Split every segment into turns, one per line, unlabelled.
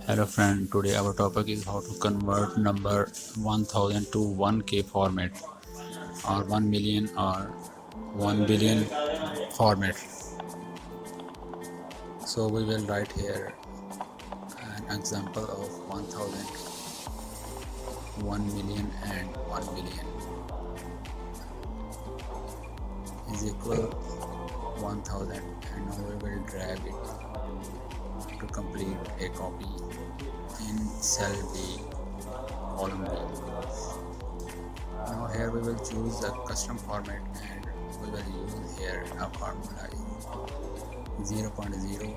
Hello friend, today our topic is how to convert number 1000 to 1k format or 1 million or 1 billion format. So we will write here an example of 1000, 1 million and 1 billion is equal 1000, and now we will drag it to complete a copy in cell D, column D. Now here we will choose a custom format and we will use here a formula 0.0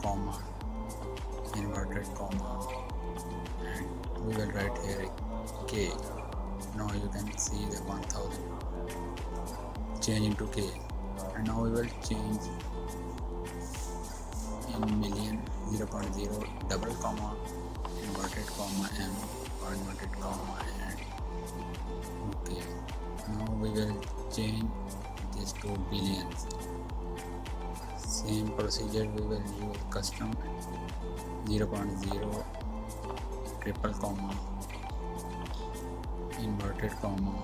comma inverted comma, and we will write here k. Now you can see the 1000 change into k, and now we will change in million 0.0 double comma inverted comma m or inverted comma and okay. Now we will change this to billions. Same procedure, we will use custom 0.0 triple comma inverted comma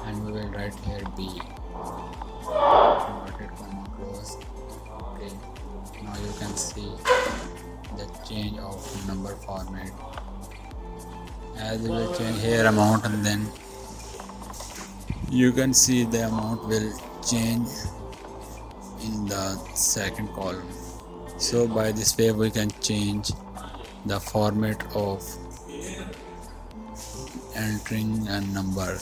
and we will write here b inverted comma close. Okay, now you can see the change of number format. As we will change here amount, and then you can see the amount will change in the second column. So by this way we can change the format of entering a number.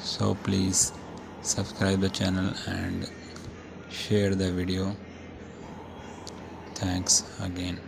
So please subscribe the channel and share the video. Thanks again.